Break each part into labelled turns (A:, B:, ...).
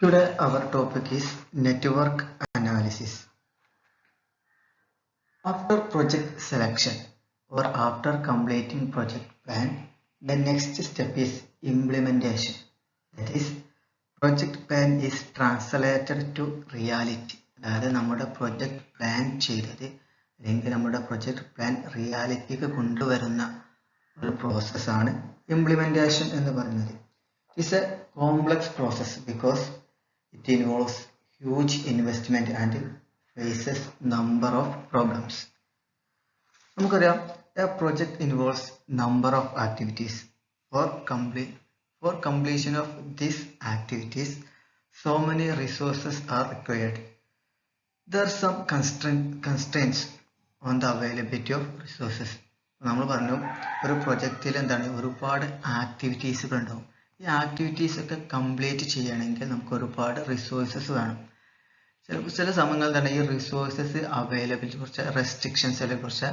A: Today our topic is network analysis. After project selection or after completing project plan, the next step is implementation. That is, project plan is translated to reality. അതായത് നമ്മുടെ project plan ചെയ്തത് അല്ലെങ്കിൽ നമ്മുടെ project plan റിയാലിറ്റിക്ക് കൊണ്ടുവരുന്ന ഒരു പ്രോസസ്സാണ് implementation എന്ന് പറയുന്നത്. It's a complex process because it involves huge investment and faces number of problems. നമുക്കറിയാം, a project involves number of activities. For completion of these activities, so many resources are required. There are some constraints on the availability of resources. നമ്മൾ പറഞ്ഞു, ഒരു പ്രൊജക്റ്റിൽ എന്താണ് ഒരുപാട് ആക്ടിവിറ്റീസുകൾ ഉണ്ടാവും. ഈ activities ഒക്കെ complete ചെയ്യണമെങ്കിൽ നമുക്ക് ഒരുപാട് റിസോഴ്സസ് വേണം. ചില സമയങ്ങളിൽ തന്നെ ഈ റിസോഴ്സസ് അവൈലബിലിറ്റി കുറച്ച് റെസ്ട്രിക്ഷൻസ് അല്ലെങ്കിൽ കുറച്ച്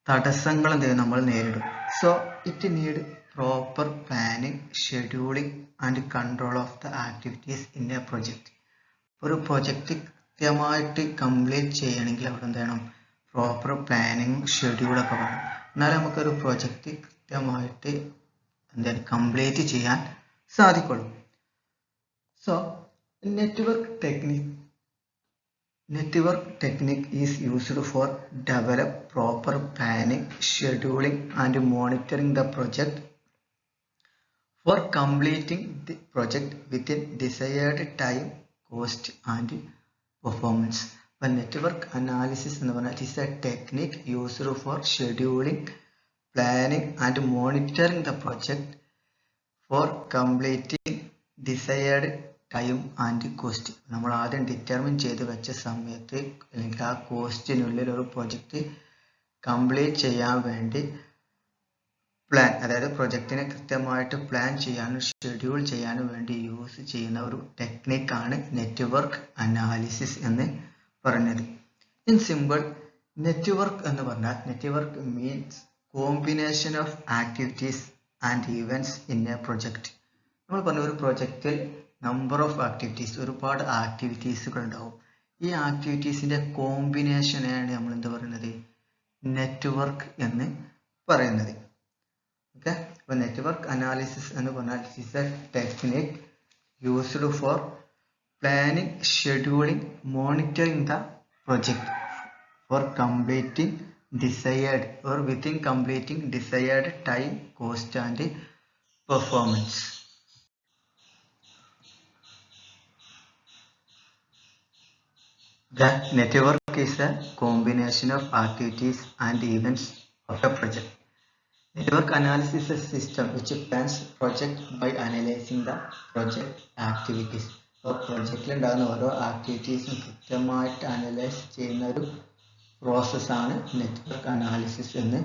A: തടസ്സങ്ങൾ എന്തെങ്കിലും നമ്മൾ നേരിടും. So it need proper planning, scheduling and control of the activities in A project. ഒരു പ്രൊജക്റ്റ് കൃത്യമായിട്ട് കംപ്ലീറ്റ് ചെയ്യണമെങ്കിൽ അവിടെ എന്ത് വേണം? പ്രോപ്പർ പ്ലാനിങ്, ഷെഡ്യൂളൊക്കെ വേണം. എന്നാലും നമുക്കൊരു പ്രൊജക്റ്റ് കൃത്യമായിട്ട് എന്താണ് കംപ്ലീറ്റ് ചെയ്യാൻ സാധിക്കുള്ളൂ. So network technique is used for develop proper planning, scheduling and monitoring the project for completing the project within desired time, cost and performance. But network analysis എന്ന് പറഞ്ഞാൽ is a technique used for scheduling, planning and monitoring the project for completing desired time and cost. നമ്മൾ ആദ്യം determine ചെയ്ത് വെച്ച സമയത്ത് അല്ലെങ്കിൽ ആ കോസ്റ്റിനുള്ളിൽ ഒരു പ്രൊജക്റ്റ് കംപ്ലീറ്റ് ചെയ്യാൻ വേണ്ടി പ്ലാൻ, അതായത് പ്രൊജക്റ്റിനെ കൃത്യമായിട്ട് പ്ലാൻ ചെയ്യാനും ഷെഡ്യൂൾ ചെയ്യാനും വേണ്ടി യൂസ് ചെയ്യുന്ന ഒരു ടെക്നിക്കാണ് നെറ്റ്വർക്ക് അനാലിസിസ് എന്ന് പറഞ്ഞത്. ഇൻ സിമ്പിൾ, നെറ്റ്വർക്ക് എന്ന് പറഞ്ഞാൽ network means combination of activities and events in A project. നമ്മൾ പറഞ്ഞ ഒരു പ്രൊജക്റ്റിൽ നമ്പർ ഓഫ് ആക്ടിവിറ്റീസ്, ഒരുപാട് ആക്ടിവിറ്റീസുകൾ ഉണ്ടാവും. ഈ ആക്ടിവിറ്റീസിന്റെ കോമ്പിനേഷനെയാണ് നമ്മൾ എന്ത് പറയുന്നത്? നെറ്റ്വർക്ക് എന്ന് പറയുന്നത്. ഓക്കെ, അപ്പോൾ നെറ്റ്വർക്ക് അനാലിസിസ് എന്ന് പറഞ്ഞാൽ it's A technique used for planning, scheduling, monitoring the project four completing desired or within completing desired time, cost and performance. The network is a combination of activities and events of a project. Network analysis is a system which plans project by analyzing the project activities. അപ്പോൾ പ്രൊജക്റ്റിൽ ഉണ്ടാകുന്ന ഓരോ ആക്ടിവിറ്റീസും കൃത്യമായിട്ട് analyse ചെയ്യുന്ന ഒരു പ്രോസസ്സാണ് network analysis എന്ന്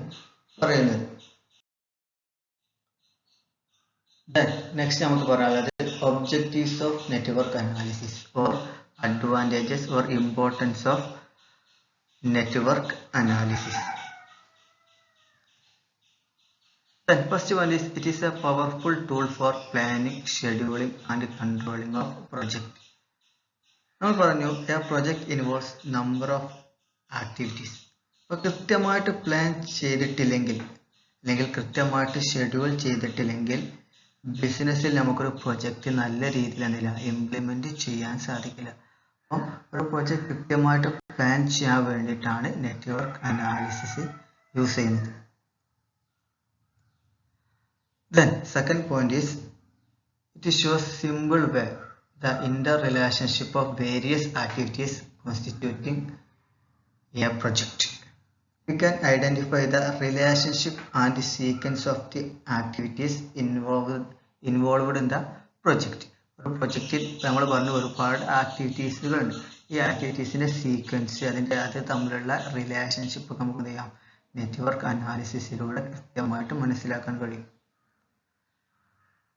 A: പറയുന്നത്. നെക്സ്റ്റ് നമുക്ക് പറയാനുള്ളത് objectives of network analysis or advantages or importance of network analysis. First one is it is a powerful tool for planning, scheduling and controlling of project. നമ്മൾ പറഞ്ഞു, a project involves number of activities. അപ്പോൾ കൃത്യമായിട്ട് plan ചെയ്തിട്ടില്ലെങ്കിൽ അല്ലെങ്കിൽ കൃത്യമായിട്ട് schedule ചെയ്തിട്ടില്ലെങ്കിൽ ബിസിനസ്സിൽ നമുക്കൊരു പ്രൊജക്റ്റ് നല്ല രീതിയിൽ എന്തില്ല ഇംപ്ലിമെന്റ് ചെയ്യാൻ സാധിക്കില്ല. അപ്പം ഒരു പ്രൊജക്റ്റ് കൃത്യമായിട്ട് പ്ലാൻ ചെയ്യാൻ വേണ്ടിയിട്ടാണ് നെറ്റ്വർക്ക് അനാലിസിസ് യൂസ് ചെയ്യുന്നത്. Then second point is it shows simple way the interrelationship of various activities constituting a project. We can identify the relationship and sequence of the activities involved in the project. ഒരു പ്രൊജക്റ്റിൽ നമ്മൾ പറഞ്ഞു ഒരുപാട് ആക്ടിവിറ്റീസുകളുണ്ട്. ഈ ആക്ടിവിറ്റീസിന്റെ sequence, അത് തമ്മിലുള്ള relationship നമുക്ക് എന്ത് ചെയ്യാം? നെറ്റ്വർക്ക് അനാലിസിസിലൂടെ കൃത്യമായിട്ട് മനസ്സിലാക്കാൻ കഴിയും.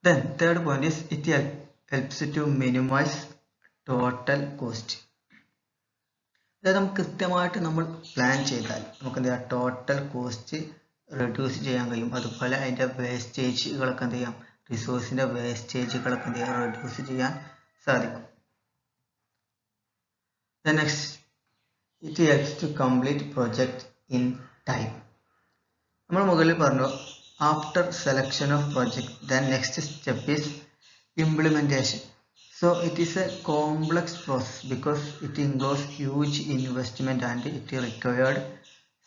A: Then third point is it helps to minimize total cost. അതായത് നമുക്ക് കൃത്യമായിട്ട് നമ്മൾ പ്ലാൻ ചെയ്താൽ നമുക്ക് എന്ത് ചെയ്യാം? ടോട്ടൽ കോസ്റ്റ് റെഡ്യൂസ് ചെയ്യാൻ കഴിയും. അതുപോലെ അതിൻ്റെ വേസ്റ്റേജുകളൊക്കെ എന്ത് ചെയ്യാം? റിസോഴ്സിൻ്റെ വേസ്റ്റേജുകളൊക്കെ എന്ത് ചെയ്യാം? റെഡ്യൂസ് ചെയ്യാൻ സാധിക്കും. The next, it helps to complete project in time. നമ്മൾ മുകളിൽ പറഞ്ഞു after selection of project, the next step is implementation. So it is a complex process because it involves huge investment and it required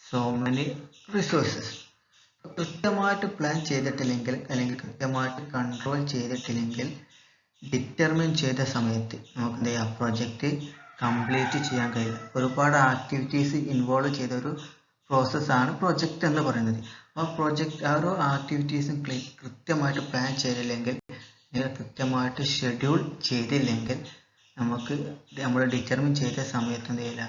A: so many resources. കൃത്യമായിട്ട് plan ചെയ്തിട്ടില്ലെങ്കിൽ അല്ലെങ്കിൽ കൃത്യമായിട്ട് control ചെയ്തിട്ടില്ലെങ്കിൽ determine ചെയ്ത സമയത്ത് നമുക്ക് എന്ത് ചെയ്യാം, പ്രൊജക്റ്റ് കംപ്ലീറ്റ് ചെയ്യാൻ കഴിയില്ല. ഒരുപാട് ആക്ടിവിറ്റീസ് ഇൻവോൾവ് ചെയ്ത ഒരു പ്രോസസ്സാണ് പ്രൊജക്റ്റ് എന്ന് പറയുന്നത്. ആ ഒരു ആക്ടിവിറ്റീസും കൃത്യമായിട്ട് പ്ലാൻ ചെയ്തില്ലെങ്കിൽ, കൃത്യമായിട്ട് ഷെഡ്യൂൾ ചെയ്തില്ലെങ്കിൽ നമുക്ക് നമ്മൾ ഡിറ്റർമിൻ ചെയ്ത സമയത്ത് എന്ത് ചെയ്യില്ല,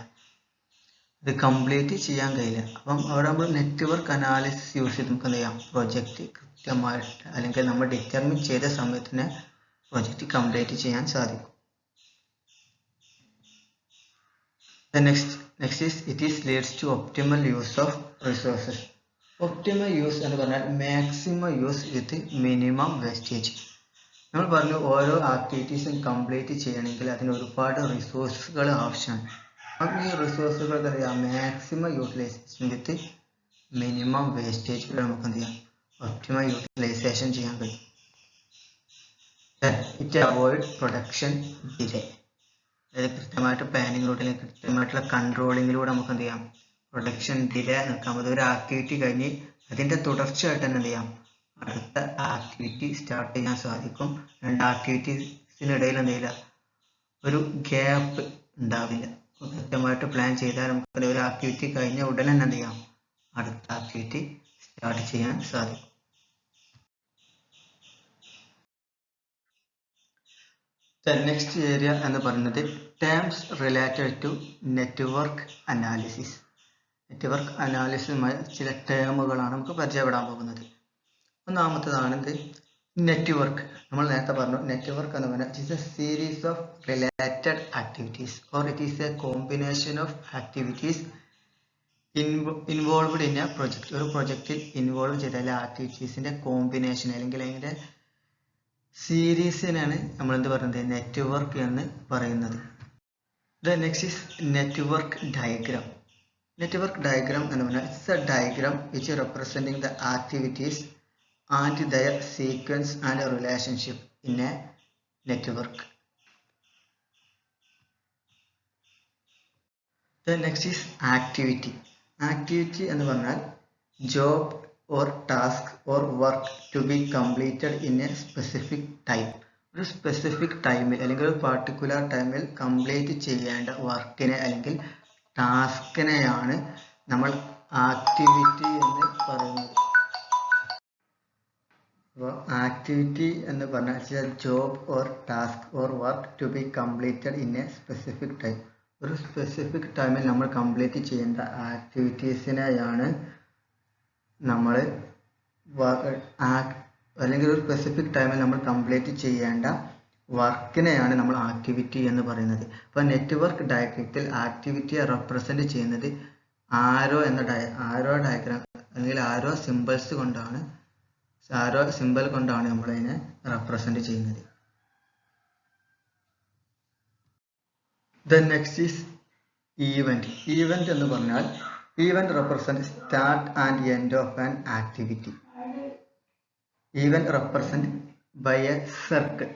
A: ഇത് കംപ്ലീറ്റ് ചെയ്യാൻ കഴിയില്ല. അപ്പം അവിടെ നമ്മൾ നെറ്റ്വർക്ക് അനാലിസിസ് യൂസ് ചെയ്ത് നമുക്ക് എന്ത് ചെയ്യാം, പ്രൊജക്റ്റ് കൃത്യമായിട്ട് അല്ലെങ്കിൽ നമ്മൾ ഡിറ്റർമിൻ ചെയ്ത സമയത്തിന് പ്രൊജക്റ്റ് കംപ്ലീറ്റ് ചെയ്യാൻ സാധിക്കും. The next is it leads to optimal use of resources. Optimal use എന്ന് പറഞ്ഞാൽ maximum use with minimum wastage. നമ്മൾ പറഞ്ഞു ഓരോ ആക്ടിവിറ്റീസും കംപ്ലീറ്റ് ചെയ്യണമെങ്കിൽ അതിന് ഒരുപാട് റിസോഴ്സുകൾ ആവശ്യമാണ്. അപ്പം ഈ റിസോഴ്സുകൾ എന്താ പറയുക, maximum utilization with minimum wastage നമുക്ക് എന്ത് ചെയ്യാം, ഒപ്റ്റിമം യൂട്ടിലൈസേഷൻ ചെയ്യാൻ കഴിയും. It avoid production delay. അതായത് കൃത്യമായിട്ട് പ്ലാനിങ്ങിലൂടെ അല്ലെങ്കിൽ കൃത്യമായിട്ടുള്ള കൺട്രോളിങ്ങിലൂടെ നമുക്ക് എന്ത് ചെയ്യാം, പ്രൊഡക്ഷൻ ഡിലേ നിൽക്കാം. അതൊരു ആക്ടിവിറ്റി കഴിഞ്ഞ് അതിൻ്റെ തുടർച്ചയായിട്ട് തന്നെ എന്ത് ചെയ്യാം, അടുത്ത ആക്ടിവിറ്റി സ്റ്റാർട്ട് ചെയ്യാൻ സാധിക്കും. രണ്ട് ആക്ടിവിറ്റീസിനിടയിൽ എന്ത് ചെയ്യില്ല, ഒരു ഗ്യാപ്പ് ഉണ്ടാവില്ല. കൃത്യമായിട്ട് പ്ലാൻ ചെയ്താൽ നമുക്ക് ഒരു ആക്ടിവിറ്റി കഴിഞ്ഞ ഉടനെ തന്നെ എന്ത് ചെയ്യാം, അടുത്ത ആക്ടിവിറ്റി സ്റ്റാർട്ട് ചെയ്യാൻ സാധിക്കും. The next area എന്ന് പറയുന്നത് terms related to network analysis. Network അനാലിസിസുമായി ചില ടേമുകളാണ് നമുക്ക് പരിചയപ്പെടാൻ പോകുന്നത്. ഒന്നാമത്തേതാണ് ഇത് നെറ്റ്വർക്ക്. നമ്മൾ നേരത്തെ പറഞ്ഞു നെറ്റ്വർക്ക് എന്ന് പറഞ്ഞാൽ it is A series of related activities or it is A combination of activities involved in A project. ഒരു പ്രൊജക്റ്റിൽ ഇൻവോൾവ് ചെയ്ത ആക്ടിവിറ്റീസിന്റെ കോമ്പിനേഷൻ അല്ലെങ്കിൽ അതിൻ്റെ സീരീസിനാണ് നമ്മൾ എന്ത് പറയുന്നത്, നെറ്റ്വർക്ക് എന്ന് പറയുന്നത്. The next is network diagram. Network diagram എന്ന് പറഞ്ഞാൽ it's A diagram which representing the activities and their sequence and relationship in A network. The next is activity. Activity എന്ന് പറഞ്ഞാൽ job or task or work to be completed in a specific time. ഒരു specific ടൈമിൽ അല്ലെങ്കിൽ ഒരു particular ടൈമിൽ complete ചെയ്യേണ്ട വർക്കിനെ അല്ലെങ്കിൽ ടാസ്കിനെയാണ് നമ്മൾ ആക്ടിവിറ്റി എന്ന് പറയുന്നത്. അപ്പോൾ ആക്ടിവിറ്റി എന്ന് പറഞ്ഞാൽ job or task or work to be completed in a specific time. ഒരു സ്പെസിഫിക് ടൈമിൽ നമ്മൾ കംപ്ലീറ്റ് ചെയ്യേണ്ട ആക്ടിവിറ്റീസിനെയാണ് നമ്മൾ അല്ലെങ്കിൽ ഒരു സ്പെസിഫിക് ടൈമിൽ നമ്മൾ കംപ്ലീറ്റ് ചെയ്യേണ്ട വർക്കിനെയാണ് നമ്മൾ ആക്ടിവിറ്റി എന്ന് പറയുന്നത്. അപ്പോൾ നെറ്റ്വർക്ക് ഡയഗ്രത്തിൽ ആക്ടിവിറ്റിയെ റെപ്രസെന്റ് ചെയ്യുന്നത് ആരോ ഡയഗ്രാം അല്ലെങ്കിൽ ആരോ സിമ്പിൾസ് കൊണ്ടാണ്, ആരോ സിമ്പിൾ കൊണ്ടാണ് നമ്മളതിനെ റെപ്രസെന്റ് ചെയ്യുന്നത്. Then next is event. Event എന്ന് പറഞ്ഞാൽ event represents start and end of an activity. Event represent by a circle.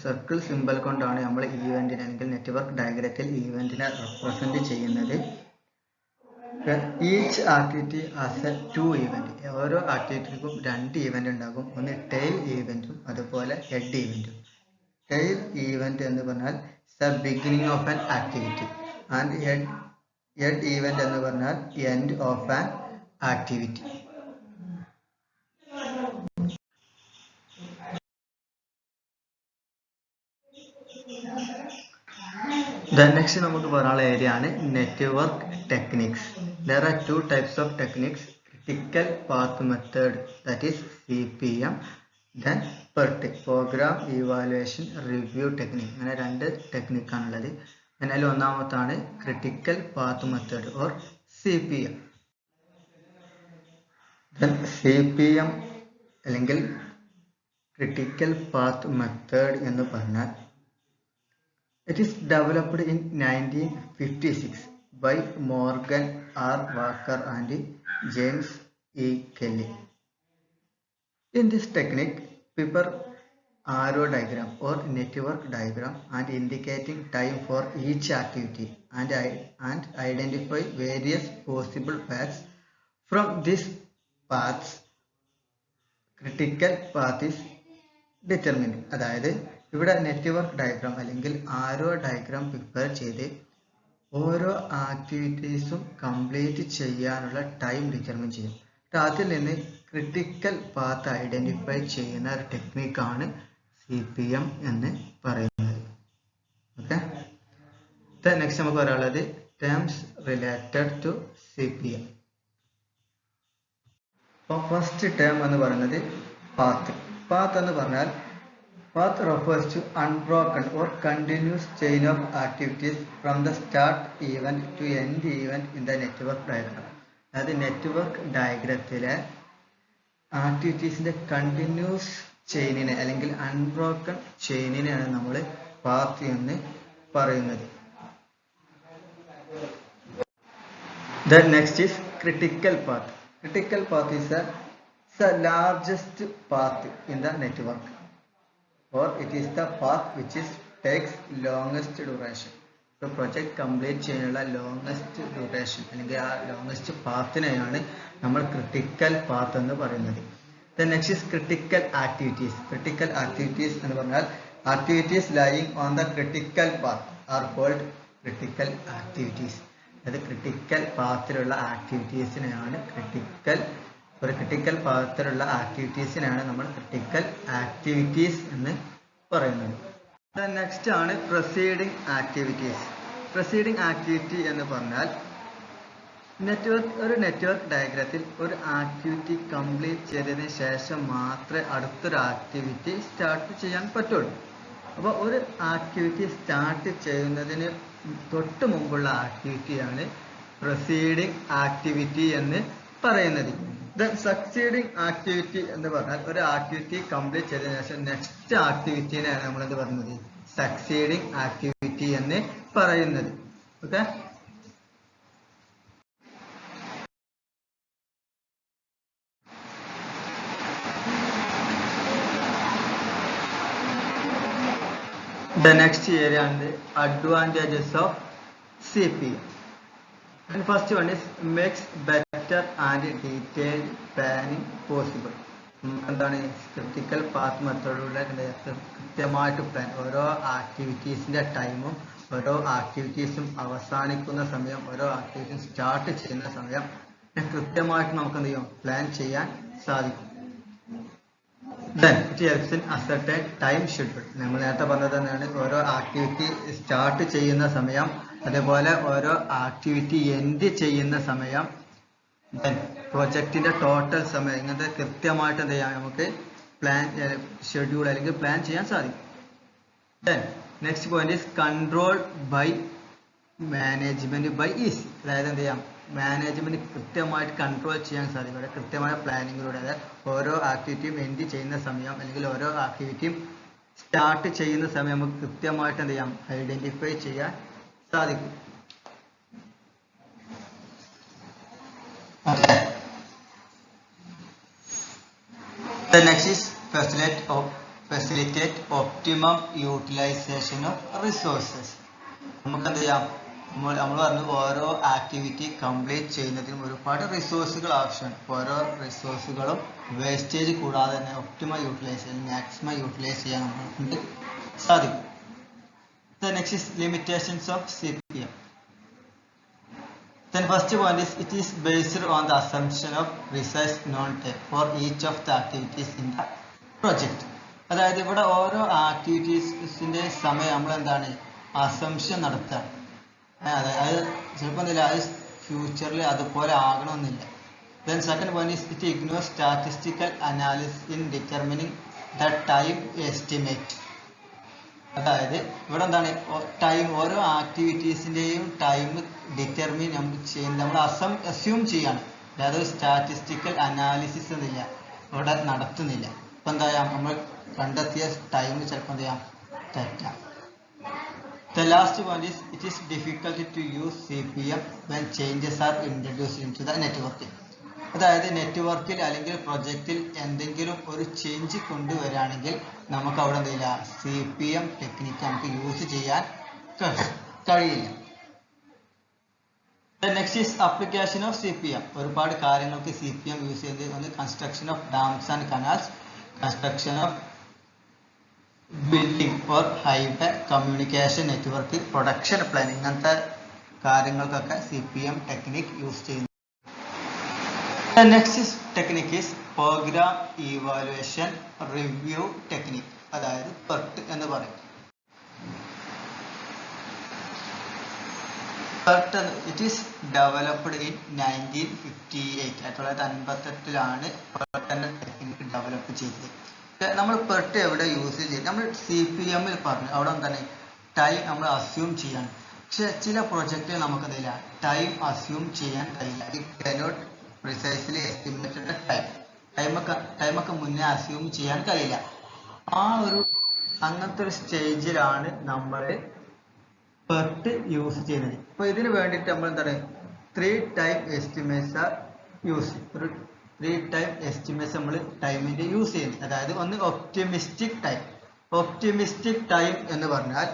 A: Circle simple കൊണ്ടാണ് നമ്മൾ ഈവെന്റിനെ അല്ലെങ്കിൽ നെറ്റ്വർക്ക് ഡയഗ്രത്തിൽ ഈവെന്റിനെ റെപ്രസെന്റ് ചെയ്യുന്നത്. Each activity as A 2 event. ഓരോ ആക്ടിവിറ്റിക്കും 2 ഇവന്റ് ഉണ്ടാകും. ഒന്ന് ടെയിൽ ഈവെന്റും അതുപോലെ ഹെഡ് ഈവെന്റും. ടെയിൽ ഈവെന്റ് എന്ന് പറഞ്ഞാൽ the beginning of an activity and head event എന്ന് പറഞ്ഞാൽ end of an activity. Next നമുക്ക് പറയാനുള്ള ഏരിയ ആണ് network techniques. There are 2 types of techniques: critical path method, that is CPM, then PERT, program evaluation review technique. അങ്ങനെ 2 technique ആണുള്ളത്. അതിൽ ഒന്നാമത്താണ് critical path method or CPM. CPM അല്ലെങ്കിൽ critical path method എന്ന് പറഞ്ഞാൽ It is developed in 1956 by Morgan R. Walker and James E. Kelly. In this technique, paper arrow diagram or network diagram and indicating time for each activity and identify various possible paths. From these paths, critical path is determined. അതായത് ഇവിടെ network diagram അല്ലെങ്കിൽ ആരോ diagram prepare ചെയ്ത് ഓരോ ആക്ടിവിറ്റീസും complete ചെയ്യാനുള്ള time determine ചെയ്യും. അതിൽ നിന്ന് ക്രിട്ടിക്കൽ പാത്ത് ഐഡന്റിഫൈ ചെയ്യുന്ന ഒരു ടെക്നിക്കാണ് CPM എന്ന് പറയുന്നത്. ഓക്കെ, നെക്സ്റ്റ് നമുക്ക് പറയാനുള്ളത് ടേംസ് റിലേറ്റഡ് ടു CPM. അപ്പോൾ ഫസ്റ്റ് ടേം എന്ന് പറയുന്നത് പാത്ത്. പാത്ത് എന്ന് പറഞ്ഞാൽ path refers to unbroken or continuous chain of activities from the start event to end event in the network diagram. അതായത് നെറ്റ്വർക്ക് ഡയഗ്രത്തിലെ ആക്ടിവിറ്റീസിന്റെ കണ്ടിന്യൂസ് ചെയിനിനെ അല്ലെങ്കിൽ unbroken ചെയിനിനെയാണ് നമ്മൾ path എന്ന് പറയുന്നത്. Then next is critical path. Critical path is the largest path in the network, or it is the path which takes longest duration. So project complete ചെയ്യാനുള്ള longest duration അല്ലെങ്കിൽ ആ longest പാത്തിനെയാണ് നമ്മൾ critical path എന്ന് പറയുന്നത്. Then next is critical activities. Critical activities എന്ന് പറഞ്ഞാൽ activities lying on the critical path are called critical activities. അതായത് critical പാത്തിലുള്ള ആക്ടിവിറ്റീസിനെയാണ് critical പാത്തിലുള്ള ആക്ടിവിറ്റീസിനാണ് നമ്മൾ ക്രിട്ടിക്കൽ ആക്ടിവിറ്റീസ് എന്ന് പറയുന്നത്. നെക്സ്റ്റ് ആണ് പ്രൊസീഡിംഗ് ആക്ടിവിറ്റീസ്. പ്രൊസീഡിംഗ് ആക്ടിവിറ്റി എന്ന് പറഞ്ഞാൽ ഒരു നെറ്റ്വർക്ക് ഡയഗ്രത്തിൽ ഒരു ആക്ടിവിറ്റി കംപ്ലീറ്റ് ചെയ്തതിന് ശേഷം മാത്രമേ അടുത്തൊരു ആക്ടിവിറ്റി സ്റ്റാർട്ട് ചെയ്യാൻ പറ്റുള്ളൂ. അപ്പോൾ ഒരു ആക്ടിവിറ്റി സ്റ്റാർട്ട് ചെയ്യുന്നതിന് തൊട്ട് മുമ്പുള്ള ആക്ടിവിറ്റിയാണ് പ്രൊസീഡിംഗ് ആക്ടിവിറ്റി എന്ന് പറയുന്നത്. സക്സീഡിങ് ആക്ടിവിറ്റി എന്ന് പറഞ്ഞാൽ ഒരു ആക്ടിവിറ്റി കംപ്ലീറ്റ് ചെയ്തതിനു ശേഷം നെക്സ്റ്റ് ആക്ടിവിറ്റിനെയാണ് നമ്മൾ എന്ത് പറയുന്നത് സക്സീഡിങ് ആക്ടിവിറ്റി എന്ന് പറയുന്നത്. Okay, the next area and the advantages of CPM. And first one is makes better and detailed planning possible. എന്താണ് ക്രിട്ടിക്കൽ പാത്ത് മെത്തേഡിലൂടെ കൃത്യമായിട്ട് പ്ലാൻ ഓരോ ആക്ടിവിറ്റീസിന്റെ ടൈമും ഓരോ ആക്ടിവിറ്റീസും അവസാനിക്കുന്ന സമയം ഓരോ ആക്ടിവിറ്റീസും സ്റ്റാർട്ട് ചെയ്യുന്ന സമയം കൃത്യമായിട്ട് നമുക്ക് എന്ത് ചെയ്യും പ്ലാൻ ചെയ്യാൻ സാധിക്കും. Then it helps in ascertain time schedule. നമ്മൾ നേരത്തെ പറഞ്ഞത് തന്നെയാണ് ഓരോ ആക്ടിവിറ്റി സ്റ്റാർട്ട് ചെയ്യുന്ന സമയം അതേപോലെ ഓരോ ആക്ടിവിറ്റി എൻഡ് ചെയ്യുന്ന സമയം ദെൻ പ്രൊജക്റ്റിന്റെ ടോട്ടൽ സമയം ഇങ്ങനത്തെ കൃത്യമായിട്ട് എന്ത് ചെയ്യാം നമുക്ക് പ്ലാൻ ഷെഡ്യൂൾ അല്ലെങ്കിൽ പ്ലാൻ ചെയ്യാൻ സാധിക്കും. Then next point is control by management by easy. അതായത് എന്ത് ചെയ്യാം മാനേജ്മെന്റ് കൃത്യമായിട്ട് കൺട്രോൾ ചെയ്യാൻ സാധിക്കും. അവിടെ കൃത്യമായ പ്ലാനിങ്ങിലൂടെ അതായത് ഓരോ ആക്ടിവിറ്റിയും എൻഡ് ചെയ്യുന്ന സമയം അല്ലെങ്കിൽ ഓരോ ആക്ടിവിറ്റിയും സ്റ്റാർട്ട് ചെയ്യുന്ന സമയം നമുക്ക് കൃത്യമായിട്ട് എന്ത് ചെയ്യാം ഐഡന്റിഫൈ ചെയ്യാൻ സാധിക്കും. The next is facilitate optimum utilization of resources. നമുക്ക് എന്ത് ചെയ്യാം നമ്മൾ പറഞ്ഞു ഓരോ ആക്ടിവിറ്റി കംപ്ലീറ്റ് ചെയ്യുന്നതിനും ഒരുപാട് റിസോഴ്സുകൾ ആവശ്യമാണ്. ഓരോ റിസോഴ്സുകളും വേസ്റ്റേജ് കൂടാതെ തന്നെ ഒപ്റ്റിമം യൂട്ടിലൈസ് ചെയ്യാൻ മാക്സിമം യൂട്ടിലൈസ് ചെയ്യാൻ നമുക്ക് സാധിക്കും. The next is limitations of CPM. Then first point is it is based on the assumption of precise known time for each of the activities in the project. അതായത് ഇവിടെ ഓരോ ആക്ടിവിറ്റീസിന്റെ സമയം നമ്മൾ എന്താണ് അസംഷൻ നടത്തുക. അതായത് ചിലപ്പോൾ എന്തില്ല അത് ഫ്യൂച്ചറിൽ അതുപോലെ ആകണമെന്നില്ല. Then second point is it ignores statistical analysis in determining the time estimate. അതായത് ഇവിടെ എന്താണ് ടൈം ഓരോ ആക്ടിവിറ്റീസിന്റെയും ടൈം ഡിറ്റർമിൻ നമ്മൾ അസ്യൂം ചെയ്യാണ്. അതായത് സ്റ്റാറ്റിസ്റ്റിക്കൽ അനാലിസിസ് എന്നില്ല ഇവിടെ നടത്തുന്നില്ല. ഇപ്പൊ എന്താ നമ്മൾ കണ്ടെത്തിയ ടൈം ചിലപ്പോൾ എന്ത് ചെയ്യാം തെറ്റാം. The last one is it is difficult to use CPM when changes are introduced into the network. അതായത് നെറ്റ്വർക്കിൽ അല്ലെങ്കിൽ പ്രൊജക്റ്റിൽ എന്തെങ്കിലും ഒരു ചേഞ്ച് കൊണ്ടുവരാണെങ്കിൽ നമുക്ക് അവിടെ എന്തില്ല CPM ടെക്നിക്ക് നമുക്ക് യൂസ് ചെയ്യാൻ കഴിയില്ല. The next is application of CPM. ഒരുപാട് കാര്യങ്ങൾക്ക് CPM യൂസ് ചെയ്യുന്നത് ഒന്ന് construction of dams and canals, construction of building four highway, communication network, production plan, ഇങ്ങനത്തെ കാര്യങ്ങൾക്കൊക്കെ CPM ടെക്നിക് യൂസ് ചെയ്യുന്നു. The next technique is program evaluation review technique, അതായത് PERT എന്ന് പറയും. PERT it is developed in 1958. 1958 PERT എന്ന technique develop ചെയ്തത്. നമ്മൾ PERT എവിടെ യൂസ് ചെയ്ത് നമ്മൾ CPM ൽ പറഞ്ഞു അവിടെ എന്താണ് ടൈം നമ്മൾ അസ്യൂം ചെയ്യാണ്. പക്ഷെ ചില പ്രൊജക്റ്റിൽ നമുക്ക് എന്തില്ല ടൈം അസ്യൂം ചെയ്യാൻ കഴിയില്ല. ഇറ്റ് കനോട്ട് പ്രിസൈസ്ലി എസ്റ്റിമേറ്റഡ് ടൈമൊക്കെ മുന്നേ അസ്യൂം ചെയ്യാൻ കഴിയില്ല. അങ്ങനത്തെ ഒരു സ്റ്റേജിലാണ് നമ്മൾ PERT യൂസ് ചെയ്യുന്നത്. അപ്പോൾ ഇതിന് വേണ്ടിയിട്ട് നമ്മൾ എന്താണ് 3 ടൈം എസ്റ്റിമേറ്റ്സ് ആർ യൂസ്. ഒരു 3 ടൈം എസ്റ്റിമേറ്റ്സ് നമ്മൾ ടൈമിൻ്റെ യൂസ് ചെയ്യുന്നത്. അതായത് ഒന്ന് ഒപ്റ്റിമിസ്റ്റിക് ടൈം. ഒപ്റ്റിമിസ്റ്റിക് ടൈം എന്ന് പറഞ്ഞാൽ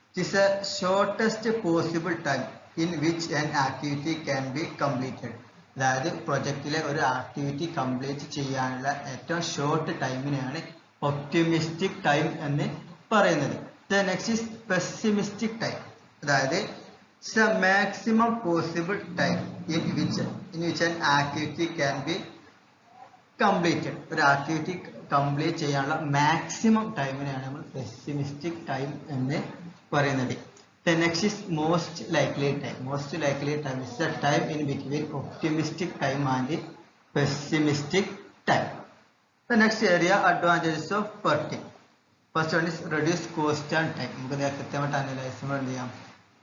A: it is A shortest possible time in which an activity can be completed. അതായത് പ്രൊജക്റ്റിലെ ഒരു ആക്ടിവിറ്റി കംപ്ലീറ്റ് ചെയ്യാനുള്ള ഏറ്റവും ഷോർട്ട് ടൈമിനെയാണ് ഒപ്റ്റിമിസ്റ്റിക് ടൈം എന്ന് പറയുന്നത്. Next is pessimistic time. അതായത് it's a maximum possible time in which an activity can be completed. ഒരു activity complete ചെയ്യാനുള്ള maximum ടൈമിനെയാണ് നമ്മൾ പെസിമിസ്റ്റിക് ടൈം എന്ന് പറയുന്നത്. The next is most likely time. Most likely time is the time in between optimistic time and pessimistic time. The next area advantages of PERT. First one is reduce cost and time. നമുക്ക് കൃത്യമായിട്ട് analyse എന്ത് ചെയ്യാം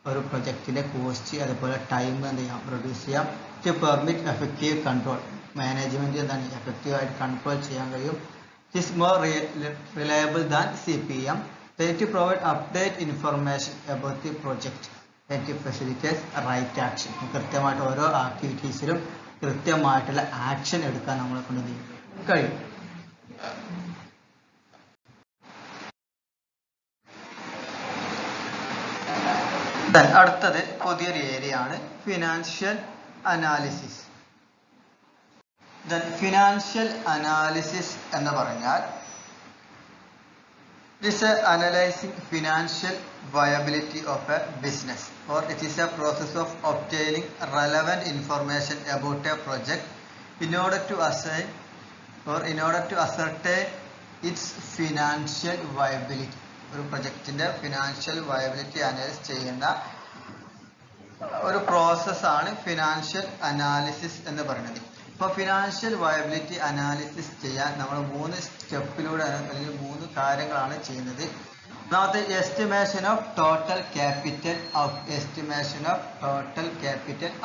A: ഒരു പ്രൊജക്റ്റിലെ cost അതുപോലെ time എന്ത് ചെയ്യാം reduce ചെയ്യാം. To permit effective control. Management എന്താണ് എഫക്റ്റീവായിട്ട് കൺട്രോൾ ചെയ്യാൻ കഴിയും. It is more reliable than CPM. To provide update information about the project and to facilitate right action. കൃത്യമായിട്ട് ഓരോ ആക്ടിവിറ്റീസിലും കൃത്യമായിട്ടുള്ള ആക്ഷൻ എടുക്കാൻ നമ്മളെ കൊണ്ട് കഴിയും. അടുത്തത് പുതിയൊരു ഏരിയ ആണ് ഫിനാൻഷ്യൽ അനാലിസിസ്. ഫിനാൻഷ്യൽ അനാലിസിസ് എന്ന് പറഞ്ഞാൽ it is analyzing financial viability of a business, or it is a process of obtaining relevant information about a project in order to ascertain its financial viability. ഒരു പ്രൊജക്റ്റിന്റെ financial viability analyse ചെയ്യുന്ന ഒരു പ്രോസസ്സാണ് financial analysis എന്ന് പറയുന്നത്. ഇപ്പോൾ financial viability analysis ചെയ്യാൻ നമ്മൾ 3 സ്റ്റെപ്പിലൂടെ അല്ലെങ്കിൽ 3 കാര്യങ്ങളാണ് ചെയ്യുന്നത്. ഒന്നാമത്തെ estimation of total capital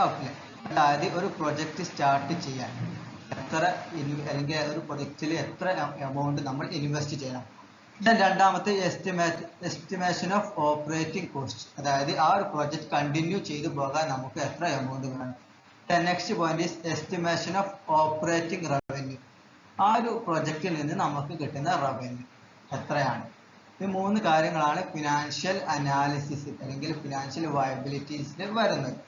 A: outlay. അതായത് ഒരു പ്രൊജക്റ്റ് സ്റ്റാർട്ട് ചെയ്യാൻ അല്ലെങ്കിൽ ഒരു പ്രൊജക്റ്റിൽ എത്ര എമൗണ്ട് നമ്മൾ ഇൻവെസ്റ്റ് ചെയ്യണം. രണ്ടാമത്തെ എസ്റ്റിമേഷൻ ഓഫ് ഓപ്പറേറ്റിംഗ് കോസ്റ്റ്. അതായത് ആ ഒരു പ്രൊജക്റ്റ് കണ്ടിന്യൂ ചെയ്തു പോകാൻ നമുക്ക് എത്ര എമൗണ്ട് വേണം. Next point is estimation of operating revenue. ആ ഒരു പ്രൊജക്റ്റിൽ നിന്ന് നമുക്ക് കിട്ടുന്ന റവന്യൂ എത്രയാണ്. ഈ 3 കാര്യങ്ങളാണ് ഫിനാൻഷ്യൽ അനാലിസിസ് അല്ലെങ്കിൽ ഫിനാൻഷ്യൽ വയബിലിറ്റീസിൽ വരുന്നത്.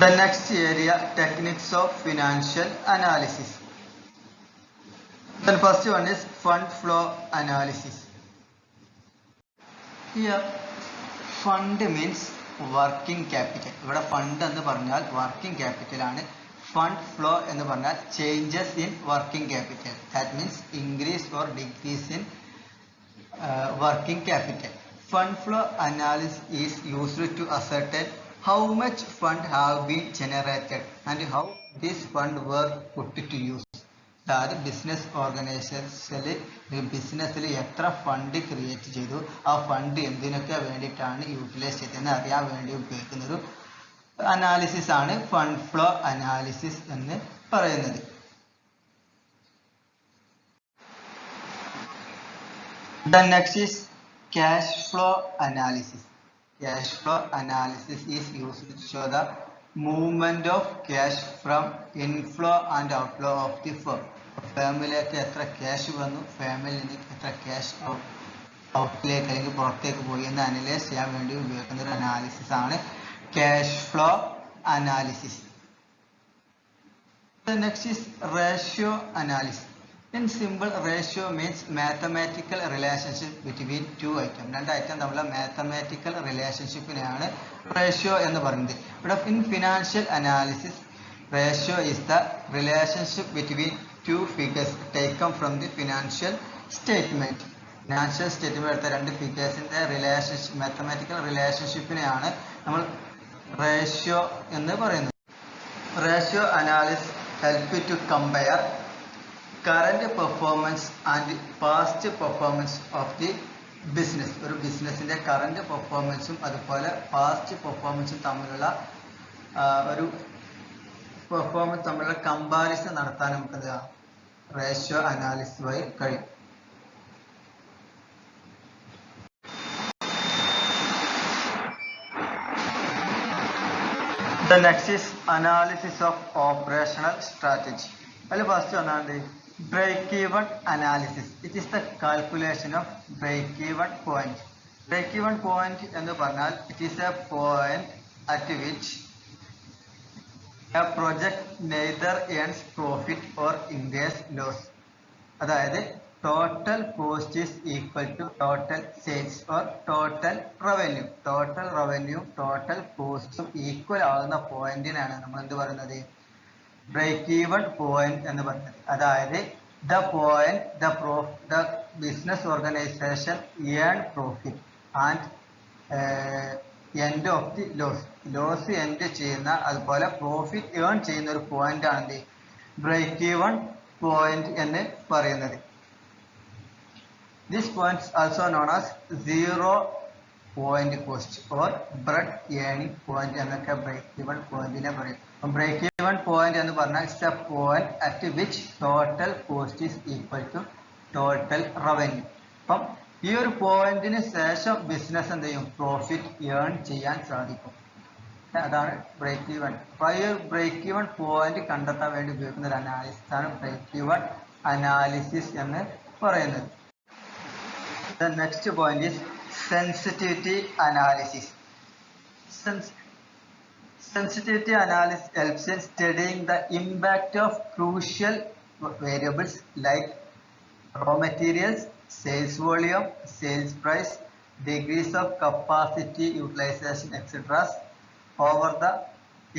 A: The next area, techniques of financial analysis. The first one is fund flow analysis. Here fund means working capital. ഇവിടെ fund എന്ന് പറഞ്ഞാൽ working capital ആണ്. Fund flow എന്ന് പറഞ്ഞാൽ changes in working capital. That means increase or decrease in working capital. Fund flow analysis is used to ascertain how much fund have been generated and how this fund were put to use. അതായത് business ബിസിനസ്സിൽ എത്ര fund create ചെയ്തു, ആ fund എന്തിനൊക്കെ വേണ്ടിയിട്ടാണ് utilise ചെയ്തതെന്ന് അറിയാൻ വേണ്ടി ഉപയോഗിക്കുന്ന ഒരു അനാലിസിസ് ആണ് ഫണ്ട് ഫ്ലോ അനാലിസിസ് എന്ന് പറയുന്നത്. The next is cash flow analysis. Cash flow analysis is used to show the movement of cash from inflow and outflow of the firm. ഫേമിലേക്ക് എത്ര ക്യാഷ് വന്നു, ഫേമിൽ നിന്ന് എത്ര ക്യാഷ് ഔട്ടിലേക്ക് അല്ലെങ്കിൽ പുറത്തേക്ക് പോയി എന്ന് അനലൈസ് ചെയ്യാൻ വേണ്ടി ഉപയോഗിക്കുന്ന ഒരു അനാലിസിസ് ആണ് cash flow analysis. The next is ratio analysis. In simple, ratio means mathematical relationship between two items. രണ്ട് ഐറ്റം തമ്മിലുള്ള മാത്തമാറ്റിക്കൽ റിലേഷൻഷിപ്പിനെയാണ് റേഷ്യോ എന്ന് പറയുന്നത്. ഇവിടെ in financial analysis, ratio is the relationship between two figures taken from the financial statement. Financial statement എടുത്ത രണ്ട് ഫിഗേഴ്സിന്റെ relationship, mathematical റിലേഷൻഷിപ്പിനെയാണ് നമ്മൾ ratio എന്ന് പറയുന്നത്. Ratio analysis help you to compare current performance and past performance of the business. ഒരു ബിസിനസിന്റെ current പെർഫോമൻസും അതുപോലെ past പെർഫോമൻസും തമ്മിലുള്ള ഒരു പെർഫോമൻസ് തമ്മിലുള്ള കമ്പാരിസൺ നടത്താൻ നമുക്ക് റേഷ്യോ അനാലിസിസ് വഴി കഴിയും. The next is analysis of operational strategy. First one, break-even analysis. It is the calculation of break-even point. Break-even point എന്ന് പറഞ്ഞാൽ it is a point at which a project neither earns profit or incurs loss. അതായത് total cost is equal to total sales or total revenue. Total revenue, total cost equal ആകുന്ന പോയിന്റിനാണ് നമ്മൾ എന്ത് പറയുന്നത്, break even point എന്ന് പറയുന്നത്. അതായത് the point the business organization earn profit and end of the loss end ചെയ്യുന്ന അതുപോലെ profit earn ചെയ്യുന്ന ഒരു പോയിന്റ് ആണ് ബ്രേക്ക് ഈവൻ പോയിന്റ് എന്ന് പറയുന്നത്. This point is also known as zero point cost or break earning point എന്നൊക്കെ break even പോയിന്റിനെ പറയും. ബ്രേക്ക് ഈവൻ പോയിന്റ് എന്ന് പറഞ്ഞാൽ it's a point at which total cost is equal to total revenue. അപ്പം ഈ ഒരു പോയിന്റിന് ശേഷം ബിസിനസ് എന്ത് ചെയ്യും, പ്രോഫിറ്റ് ഏൺ ചെയ്യാൻ സാധിക്കും. അതാണ് ബ്രേക്ക് ഈവൻ. അപ്പോൾ ഈ ബ്രേക്ക് ഈവൻ പോയിന്റ് കണ്ടെത്താൻ വേണ്ടി ഉപയോഗിക്കുന്ന ഒരു അനാലിസിസ് ആണ് ബ്രേക്ക് ഈവൻ അനാലിസിസ് എന്ന് പറയുന്നത്. The next point is sensitivity analysis. Sensitivity analysis helps in studying the impact of crucial variables like raw materials, sales volume, sales price, degrees of capacity utilization, etc. over the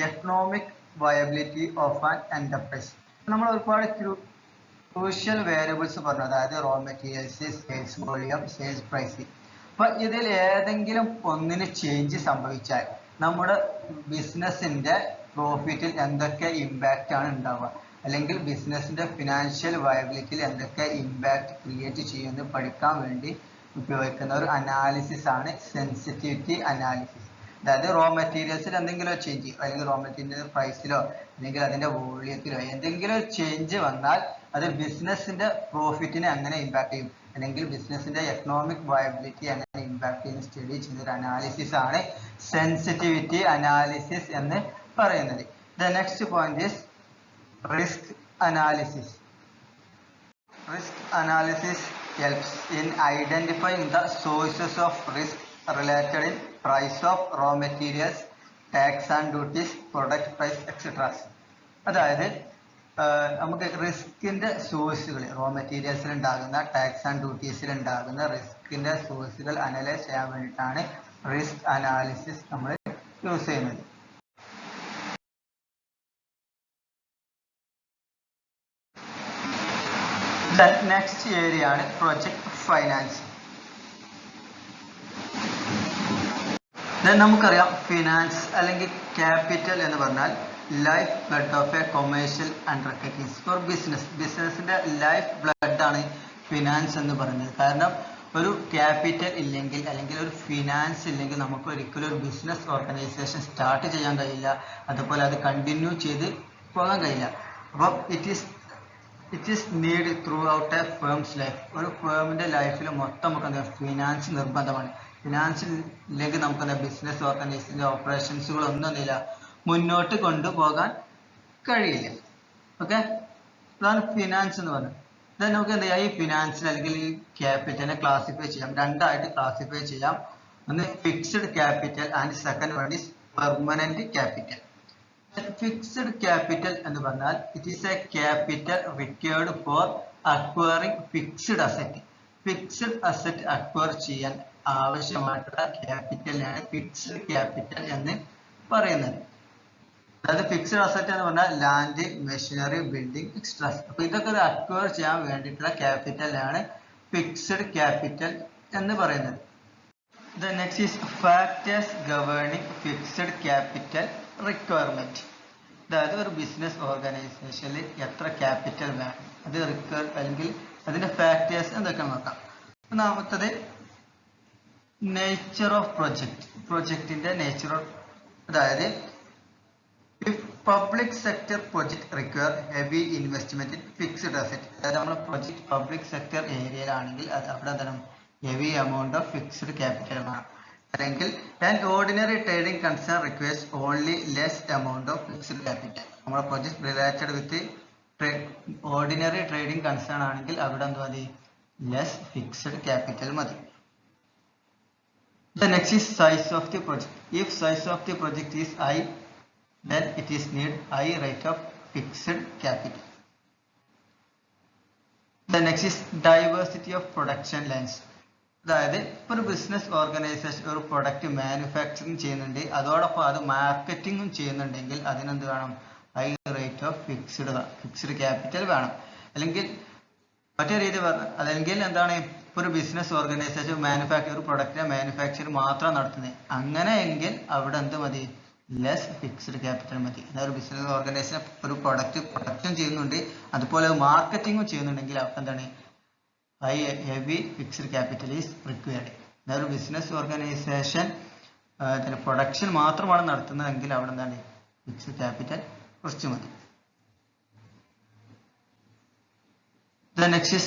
A: economic viability of an enterprise. നമ്മൾ ഒരുപാട് crucial variables പറഞ്ഞു, അതായത് raw materials, sales volume, sales price. അപ്പൊ ഇതിൽ ഏതെങ്കിലും ഒന്നിന് change സംഭവിച്ചാൽ നമ്മുടെ ബിസിനസിന്റെ പ്രോഫിറ്റിൽ എന്തൊക്കെ ഇമ്പാക്റ്റ് ആണ് ഉണ്ടാവുക, അല്ലെങ്കിൽ ബിസിനസിന്റെ ഫിനാൻഷ്യൽ വയബിലിറ്റിയിൽ എന്തൊക്കെ ഇമ്പാക്റ്റ് ക്രിയേറ്റ് ചെയ്യുമെന്ന് പഠിക്കാൻ വേണ്ടി ഉപയോഗിക്കുന്ന ഒരു അനാലിസിസ് ആണ് സെൻസിറ്റിവിറ്റി അനാലിസിസ്. അതായത് റോ മെറ്റീരിയൽസിൽ എന്തെങ്കിലും ചേഞ്ച്, അല്ലെങ്കിൽ റോ മെറ്റീരിയൽ പ്രൈസിലോ അല്ലെങ്കിൽ അതിന്റെ വോളിയത്തിലോ എന്തെങ്കിലും ഒരു ചേഞ്ച് വന്നാൽ അത് ബിസിനസിന്റെ പ്രോഫിറ്റിനെ എങ്ങനെ ഇമ്പാക്ട് ചെയ്യും, അല്ലെങ്കിൽ ബിസിനസിന്റെ എക്കണോമിക് വയബിലിറ്റി എങ്ങനെ ഇമ്പാക്ട് ചെയ്യുന്ന സ്റ്റഡി ചെയ്യുന്ന ഒരു അനാലിസിസ് ആണ് സെൻസിറ്റിവിറ്റി അനാലിസിസ് എന്ന് പറയുന്നത്. The next point is risk analysis. Risk analysis helps in identifying the sources of risk related in price of raw materials, tax and duties, product price, etc. അതായത് നമുക്ക് റിസ്കിന്റെ സോഴ്സുകൾ, raw മെറ്റീരിയൽസിൽ ഉണ്ടാകുന്ന tax and ഡ്യൂട്ടീസിൽ ഉണ്ടാകുന്ന റിസ്കിന്റെ സോഴ്സുകൾ analyse ചെയ്യാൻ വേണ്ടിയിട്ടാണ് risk analysis നമ്മൾ use ചെയ്യുന്നത്. നെക്സ്റ്റ് ഏരിയ ആണ് പ്രൊജക്ട് ഫൈനാൻസ്. നമുക്കറിയാം ഫിനാൻസ് അല്ലെങ്കിൽ ക്യാപിറ്റൽ എന്ന് പറഞ്ഞാൽ life blood of A commercial undertakings four business. ബിസിനസിന്റെ ലൈഫ് ബ്ലഡ് ആണ് ഫിനാൻസ് എന്ന് പറയുന്നത്. കാരണം ഒരു ക്യാപിറ്റൽ ഇല്ലെങ്കിൽ അല്ലെങ്കിൽ ഒരു ഫിനാൻസ് ഇല്ലെങ്കിൽ നമുക്ക് ഒരിക്കലും ഒരു ബിസിനസ് ഓർഗനൈസേഷൻ സ്റ്റാർട്ട് ചെയ്യാൻ കഴിയില്ല, അതുപോലെ അത് കണ്ടിന്യൂ ചെയ്ത് പോകാൻ കഴിയില്ല. അപ്പം it is it is need through out A firms life. ഒരു ഫേമിൻ്റെ ലൈഫിൽ മൊത്തം നമുക്ക് എന്താ ഫിനാൻസ് നിർബന്ധമാണ്. ഫിനാൻസ് ഇല്ലെങ്കിൽ നമുക്ക് എന്താ ബിസിനസ് ഓർഗനൈസിൻ്റെ ഓപ്പറേഷൻസുകളൊന്നും എന്തില്ല മുന്നോട്ട് കൊണ്ടുപോകാൻ കഴിയില്ല. ഓക്കെ, അതാണ് ഫിനാൻസ് എന്ന് പറയുന്നത്. ദെൻ നമുക്ക് എന്ത് ചെയ്യാം, ഈ ഫിനാൻസിന് അല്ലെങ്കിൽ ഈ ക്യാപിറ്റലിനെ ക്ലാസിഫൈ ചെയ്യാം, രണ്ടായിട്ട് ക്ലാസിഫൈ ചെയ്യാം. ഒന്ന് fixed capital and second one is permanent capital. Fixed capital എന്ന് പറഞ്ഞാൽ it is A capital required four acquiring fixed asset. Fixed asset acquire ചെയ്യാൻ ആവശ്യമായിട്ടുള്ള ക്യാപിറ്റലിനാണ് ഫിക്സ്ഡ് ക്യാപിറ്റൽ എന്ന് പറയുന്നത്. അതായത് ഫിക്സ്ഡ് അസറ്റ് എന്ന് പറഞ്ഞാൽ ലാൻഡ്, മെഷീനറി, ബിൽഡിംഗ്, എക്സ്ട്രാസ്. അപ്പൊ ഇതൊക്കെ ഒരു അക്വയർ ചെയ്യാൻ വേണ്ടിയിട്ടുള്ള ക്യാപിറ്റലാണ് ഫിക്സ്ഡ് ക്യാപിറ്റൽ എന്ന് പറയുന്നത്. The next is factors governing fixed capital requirement. അതായത് ഒരു ബിസിനസ് ഓർഗനൈസേഷനിൽ എത്ര ക്യാപിറ്റൽ വേണം, അത് അല്ലെങ്കിൽ അതിന്റെ ഫാക്ടേഴ്സ് എന്തൊക്കെ നോക്കാം. ഒന്നാമത്തത് നേച്ചർ ഓഫ് പ്രൊജക്ട്. പ്രൊജക്ടിന്റെ നേച്ചർ ഓഫ്, അതായത് if public sector project require heavy investment in fixed asset. അതായത് നമ്മൾ പ്രൊജക്ട് പബ്ലിക് സെക്ടർ ഏരിയയിലാണെങ്കിൽ അത് അവിടെ എന്താണ് heavy amount of fixed capital വേണം. അല്ലെങ്കിൽ and ordinary trading concern requires only less amount of fixed capital. നമ്മുടെ project related with ordinary trading concern ആണെങ്കിൽ അവിടെ എന്ത് മതി, ലെസ് ഫിക്സ്ഡ് ക്യാപിറ്റൽ മതി. The next is size of the project. If size of the project is high, then it is need high rate of fixed capital. The next is diversity of production lines. അതായത് ഇപ്പോൾ ഒരു business organisation ഒരു product manufacturing ചെയ്യുന്നുണ്ട്, അതോടൊപ്പം അത് മാർക്കറ്റിംഗും ചെയ്യുന്നുണ്ടെങ്കിൽ അതിനെന്ത് വേണം, high rate of fixed capital വേണം. അല്ലെങ്കിൽ മറ്റൊരു രീതി പറഞ്ഞാൽ അല്ലെങ്കിൽ എന്താണ്, ഇപ്പോൾ ഒരു ബിസിനസ് ഓർഗനൈസേഷൻ ഒരു പ്രൊഡക്റ്റിനെ മാനുഫാക്ചർ മാത്രം നടത്തുന്നത്, അങ്ങനെയെങ്കിൽ അവിടെ എന്ത് മതി, ലെസ് ഫിക്സ്ഡ് ക്യാപിറ്റൽ മതി. അതായത് ഒരു ബിസിനസ് ഓർഗനൈസേഷൻ ഒരു പ്രൊഡക്റ്റും ചെയ്യുന്നുണ്ട്, അതുപോലെ മാർക്കറ്റിംഗും ചെയ്യുന്നുണ്ടെങ്കിൽ അവിടെ എന്താണ്, heavy fixed capital is required. അതായത് ഒരു ബിസിനസ് ഓർഗനൈസേഷൻ പ്രൊഡക്ഷൻ മാത്രമാണ് നടത്തുന്നതെങ്കിൽ അവിടെ എന്താണ്, ഫിക്സ്ഡ് ക്യാപിറ്റൽ കുറച്ച് മതി. The next is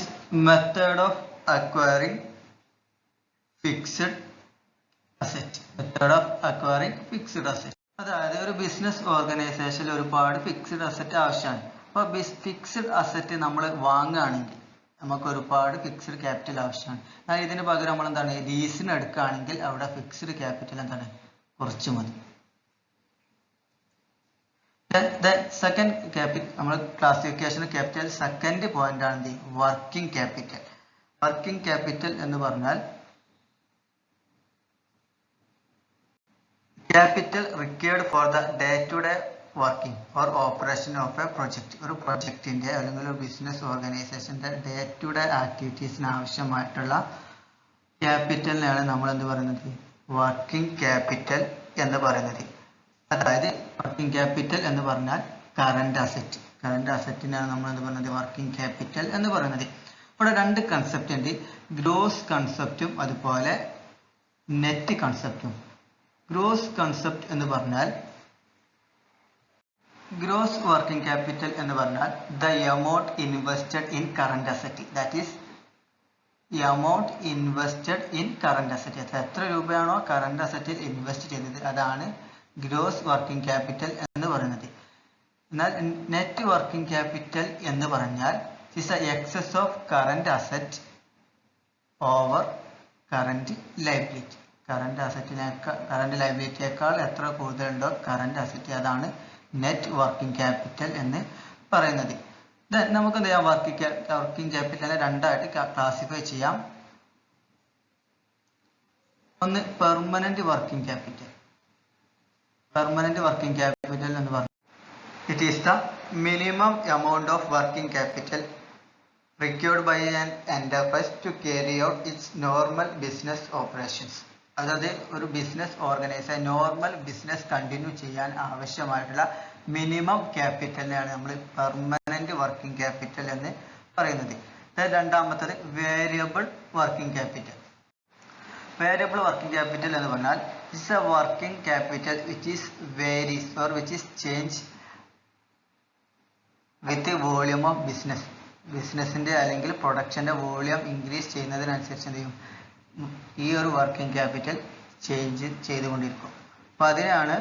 A: method of acquiring fixed asset. Method of acquiring fixed asset. അതായത് ഒരു ബിസിനസ് ഓർഗനൈസേഷനിൽ ഒരുപാട് ഫിക്സ്ഡ് അസറ്റ് ആവശ്യമാണ്. അപ്പോൾ ഫിക്സ്ഡ് അസറ്റ് നമ്മൾ വാങ്ങുകയാണെങ്കിൽ നമുക്ക് ഒരുപാട് ഫിക്സ്ഡ് ക്യാപിറ്റൽ ആവശ്യമാണ്. അതായത് ഇതിന് പകരം നമ്മൾ എന്താണ് ലീസിന് എടുക്കുകയാണെങ്കിൽ അവിടെ ഫിക്സ്ഡ് ക്യാപിറ്റൽ എന്താണ് കുറച്ച് മതി. സെക്കൻഡ് ക്യാപിറ്റൽ നമ്മൾ ക്ലാസിഫിക്കേഷൻ ക്യാപിറ്റൽ സെക്കൻഡ് പോയിന്റ് ആണ് വർക്കിംഗ് ക്യാപിറ്റൽ. വർക്കിംഗ് ക്യാപിറ്റൽ എന്ന് പറഞ്ഞാൽ capital required for the day to day working or operation of a project. ഒരു പ്രൊജക്റ്റിന്റെ അല്ലെങ്കിൽ ഒരു ബിസിനസ് ഓർഗനൈസേഷന്റെ ഡേ ടു ഡേ ആക്ടിവിറ്റീസിന് ആവശ്യമായിട്ടുള്ള ക്യാപിറ്റലിനാണ് നമ്മൾ എന്ത് പറയുന്നത്, വർക്കിംഗ് ക്യാപിറ്റൽ എന്ന് പറയുന്നത്. അതായത് വർക്കിംഗ് ക്യാപിറ്റൽ എന്ന് പറഞ്ഞാൽ കറന്റ് അസറ്റിനാണ് നമ്മൾ എന്ത് പറയുന്നത്, വർക്കിംഗ് ക്യാപിറ്റൽ എന്ന് പറയുന്നത്. ഇവിടെ രണ്ട് കൺസെപ്റ്റ് ഉണ്ട്, ഗ്രോസ് കൺസെപ്റ്റും അതുപോലെ നെറ്റ് കൺസെപ്റ്റും. ഗ്രോസ് കൺസെപ്റ്റ് എന്ന് പറഞ്ഞാൽ ഗ്രോസ് വർക്കിംഗ് ക്യാപിറ്റൽ എന്ന് പറഞ്ഞാൽ the amount invested in current asset. That is amount invested in current asset. എത്ര രൂപയാണോ കറന്റ് അസറ്റിൽ ഇൻവെസ്റ്റ് ചെയ്തത് അതാണ് ഗ്രോസ് വർക്കിംഗ് ക്യാപിറ്റൽ എന്ന് പറയുന്നത്. എന്നാൽ നെറ്റ് വർക്കിംഗ് ക്യാപിറ്റൽ എന്ന് പറഞ്ഞാൽ is a excess of current asset over current liability. Current ലൈബിലിറ്റിയേക്കാൾ എത്ര കൂടുതലുണ്ടോ കറന്റ് അസറ്റ്, അതാണ് നെറ്റ് വർക്കിംഗ് ക്യാപിറ്റൽ എന്ന് പറയുന്നത്. നമുക്ക് എന്ത് ചെയ്യാം, വർക്കിംഗ് ക്യാപിറ്റലിനെ രണ്ടായിട്ട് ക്ലാസിഫൈ ചെയ്യാം. ഒന്ന് permanent working capital. Permanent working capital എന്ന് പറഞ്ഞാൽ it is the minimum amount of working capital required by an enterprise to carry out its normal business operations. അതായത് ഒരു business organization normal business continue ചെയ്യാൻ ആവശ്യമായിട്ടുള്ള minimum ക്യാപിറ്റലിനെയാണ് നമ്മൾ permanent working capital എന്ന് പറയുന്നത്. രണ്ടാമത്തത് variable working capital. Variable working capital എന്ന് പറഞ്ഞാൽ it's A working capital which is varies or which is change with volume of business. ബിസിനസിന്റെ അല്ലെങ്കിൽ പ്രൊഡക്ഷന്റെ വോളിയം ഇൻക്രീസ് ചെയ്യുന്നതിനനുസരിച്ച് എന്ത് ചെയ്യും, ഈ ഒരു വർക്കിംഗ് ക്യാപിറ്റൽ ചേഞ്ച് ചെയ്തുകൊണ്ടിരിക്കും. അപ്പോൾ അതിനാണ്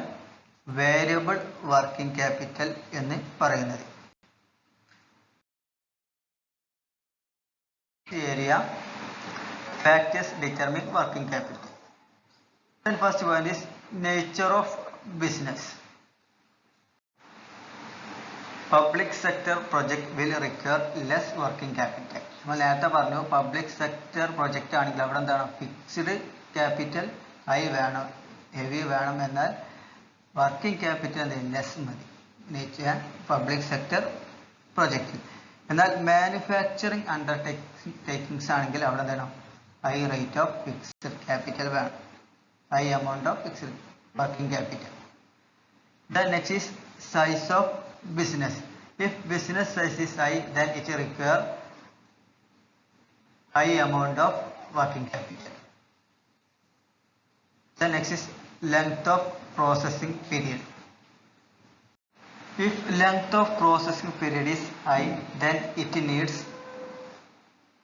A: വേരിയബിൾ വർക്കിംഗ് ക്യാപിറ്റൽ എന്ന് പറയുന്നത്. Area factors determine working capital. Then first one is nature of business. Public sector project will require less working capital. നമ്മൾ നേരത്തെ പറഞ്ഞു പബ്ലിക് സെക്ടർ പ്രൊജക്റ്റ് ആണെങ്കിൽ അവിടെ എന്താണ്, ഫിക്സ്ഡ് ക്യാപിറ്റൽ ഹൈ വേണം, ഹെവി വേണം, എന്നാൽ വർക്കിംഗ് ക്യാപിറ്റൽ എന്ത് ലെസ് മതി പബ്ലിക് സെക്ടർ പ്രൊജക്റ്റ്. എന്നാൽ മാനുഫാക്ചറിങ് അണ്ടർടേക്കിങ്സ് ആണെങ്കിൽ അവിടെ എന്താണ് high rate of fixed capital വേണം, high amount of fixed working capital. The next is size of business. If business size is high, then it require high amount of working capital. The next is length of processing period. If length of processing period is high, then it needs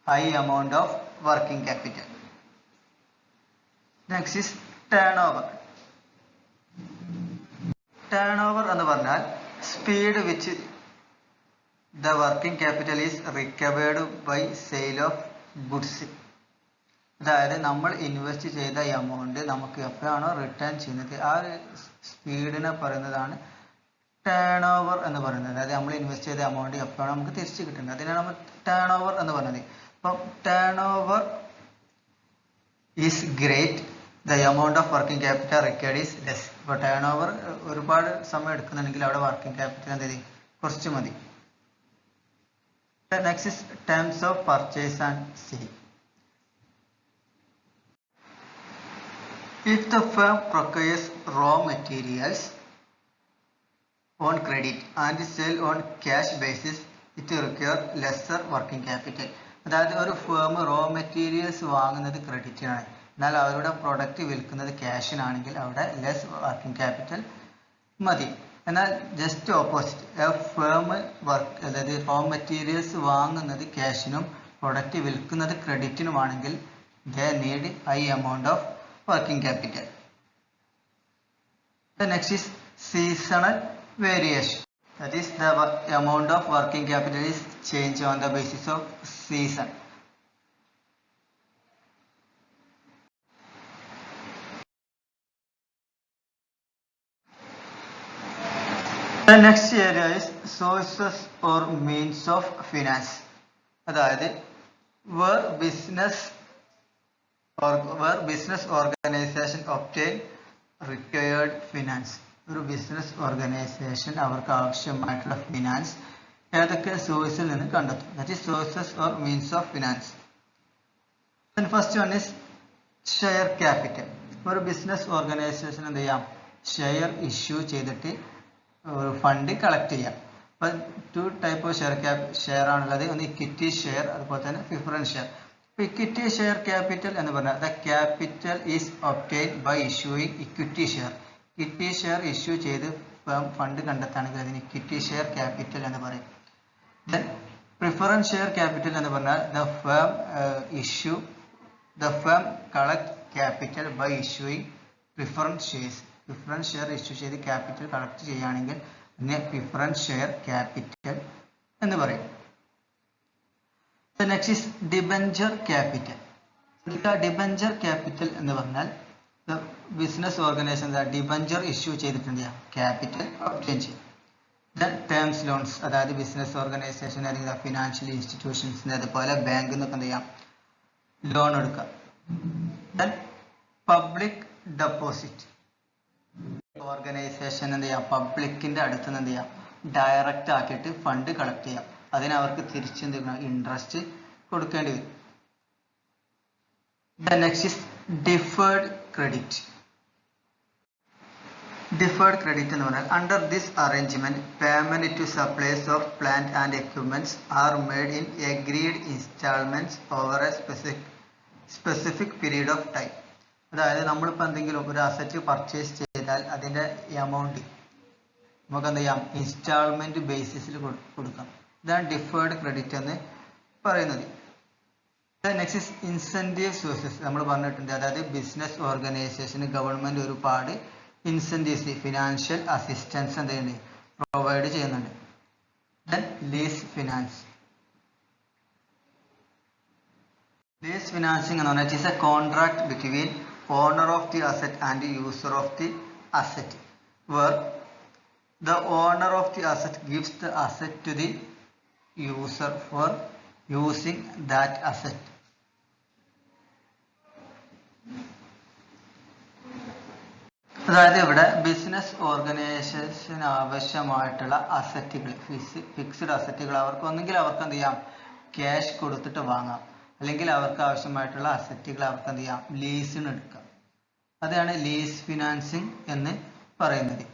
A: high amount of working capital. Next is turnover. Turnover എന്ന് പറഞ്ഞാൽ speed which the working capital is recovered by sale of goods. അതായത് നമ്മൾ invest ചെയ്ത amount നമുക്ക് എപ്പോഴാണോ return ചെയ്യുന്നത് ആ സ്പീഡിനെ പറയുന്നതാണ് ടേൺ ഓവർ എന്ന് പറയുന്നത്. അതായത് നമ്മൾ ഇൻവെസ്റ്റ് ചെയ്ത എമൗണ്ട് എപ്പോഴാണ് നമുക്ക് തിരിച്ചു കിട്ടുന്നത്, അതിനാണ് നമ്മൾ ടേൺ ഓവർ എന്ന് പറയുന്നത്. അപ്പം turn over is great, the amount of working capital required is less. ഇപ്പോൾ ടേൺ ഓവർ ഒരുപാട് സമയം എടുക്കുന്നുണ്ടെങ്കിൽ അവിടെ വർക്കിംഗ് ക്യാപിറ്റൽ എന്ത് ചെയ്യും, കുറച്ച് മതി. Next is terms of purchase and sale. If the firm procures raw materials on credit and sell on cash basis, it requires lesser working capital. അതായത് ഒരു ഫേം റോ മെറ്റീരിയൽസ് വാങ്ങുന്നത് ക്രെഡിറ്റിനാണ്, എന്നാൽ അവരുടെ പ്രൊഡക്റ്റ് വിൽക്കുന്നത് ക്യാഷിനാണെങ്കിൽ അവിടെ ലെസ് വർക്കിംഗ് ക്യാപിറ്റൽ മതി. എന്നാൽ just opposite, firm work അതായത് റോ മെറ്റീരിയൽസ് വാങ്ങുന്നത് ക്യാഷിനും പ്രൊഡക്റ്റ് വിൽക്കുന്നത് ക്രെഡിറ്റിനുമാണെങ്കിൽ they need high amount of working capital. The next is seasonal variation. That is the amount of working capital is changed on the basis of season. The next area is sources or means of finance. അതായത് where business organization obtain required finance. ഒരു business organisation അവർക്ക് ആവശ്യമായിട്ടുള്ള finance ഏതൊക്കെ സോഴ്സിൽ നിന്ന് കണ്ടെത്തും. That is sources or means of finance. First one is share capital. ഒരു business organisation എന്ത് ചെയ്യാം, ഷെയർ ഇഷ്യൂ ചെയ്തിട്ട് ഒരു ഫണ്ട് കളക്ട് ചെയ്യാം. അപ്പം 2 ടൈപ്പ് ഓഫ് ഷെയർ ആണുള്ളത്. ഒന്ന് ഇക്വിറ്റി ഷെയർ, അതുപോലെ തന്നെ preference share. Equity share capital എന്ന് പറഞ്ഞാൽ the capital is obtained by issuing equity share. Equity share issue ചെയ്ത് ഫണ്ട് കണ്ടെത്താണെങ്കിൽ അതിന് ഇക്വിറ്റി ഷെയർ ക്യാപിറ്റൽ എന്ന് പറയും. ദെൻ പ്രിഫറൻസ് ഷെയർ ക്യാപിറ്റൽ എന്ന് പറഞ്ഞാൽ the firm collect capital by issuing preference shares. Preference share issue ചെയ്ത് ക്യാപിറ്റൽ കളക്ട് ചെയ്യുകയാണെങ്കിൽ അതിനെ പ്രിഫറൻസ് ഷെയർ ക്യാപിറ്റൽ എന്ന് പറയും. The next is debenture capital. Debenture capital എന്ന് പറഞ്ഞാൽ ബിസിനസ് ഓർഗനൈസേഷൻ ഡിബഞ്ചർ ഇഷ്യൂ ചെയ്തിട്ടുണ്ട്, ക്യാപിറ്റൽ ഒബ്റ്റെയിൻ ചെയ്യും. ദെൻ ടേംസ് ലോൺസ്, അതായത് ബിസിനസ് ഓർഗനൈസേഷൻ അല്ലെങ്കിൽ ഫിനാൻഷ്യൽ ഇൻസ്റ്റിറ്റ്യൂഷൻസിന് അതുപോലെ ബാങ്കിൽ നിന്നൊക്കെ എന്ത് ചെയ്യാം, ലോൺ എടുക്കാം. Then public deposit. ഓർഗനൈസേഷൻ എന്ത് ചെയ്യാം, പബ്ലിക്കിന്റെ അടുത്ത് നിന്ന് എന്ത് ചെയ്യാം, ഡയറക്റ്റ് ആക്കിയിട്ട് ഫണ്ട് കളക്ട് ചെയ്യാം. അതിന് അവർക്ക് തിരിച്ചെന്ത് ഇൻട്രസ്റ്റ് കൊടുക്കേണ്ടി വരും. The next is deferred credit. Deferred credit എന്ന് പറഞ്ഞാൽ under this arrangement payment to suppliers of plant and equipments are made in agreed installments over a specific period of time. അതായത് നമ്മളിപ്പോൾ എന്തെങ്കിലും ഒരു അസറ്റ് പർച്ചേസ് ചെയ്താൽ അതിന്റെ എമൗണ്ട് നമുക്ക് എന്ത് ചെയ്യാം, ഇൻസ്റ്റാൾമെന്റ് ബേസിസിൽ കൊടുക്കാം. ഇതാണ് ഡിഫേർഡ് ക്രെഡിറ്റ് എന്ന് പറയുന്നത്. Next is incentive sources. നമ്മൾ പറഞ്ഞിട്ടുണ്ട്, അതായത് ബിസിനസ് ഓർഗനൈസേഷന് ഗവൺമെന്റ് ഒരുപാട് ഇൻസെൻറ്റീവ്സ്, ഫിനാൻഷ്യൽ അസിസ്റ്റൻസ് എന്ത് ചെയ്യുന്നുണ്ട്, പ്രൊവൈഡ് ചെയ്യുന്നുണ്ട്. Then lease finance. ലീസ് ഫിനാൻസിങ് എന്ന് പറഞ്ഞാൽ it's a contract between owner of the asset and user of the asset, where the owner of the asset gives the asset to the user for using that asset. അതായത് ഇവിടെ business organisation ആവശ്യമായിട്ടുള്ള അസറ്റുകൾ, fixed അസറ്റുകൾ ഒന്നെങ്കിൽ അവർക്ക് എന്ത് ചെയ്യാം, cash കൊടുത്തിട്ട് വാങ്ങാം, അല്ലെങ്കിൽ അവർക്ക് ആവശ്യമായിട്ടുള്ള അസറ്റുകൾ അവർക്ക് എന്ത് ചെയ്യാം, ലീസിന് എടുക്കാം. അതാണ് ലീസ് ഫിനാൻസിങ് എന്ന് പറയുന്നത്.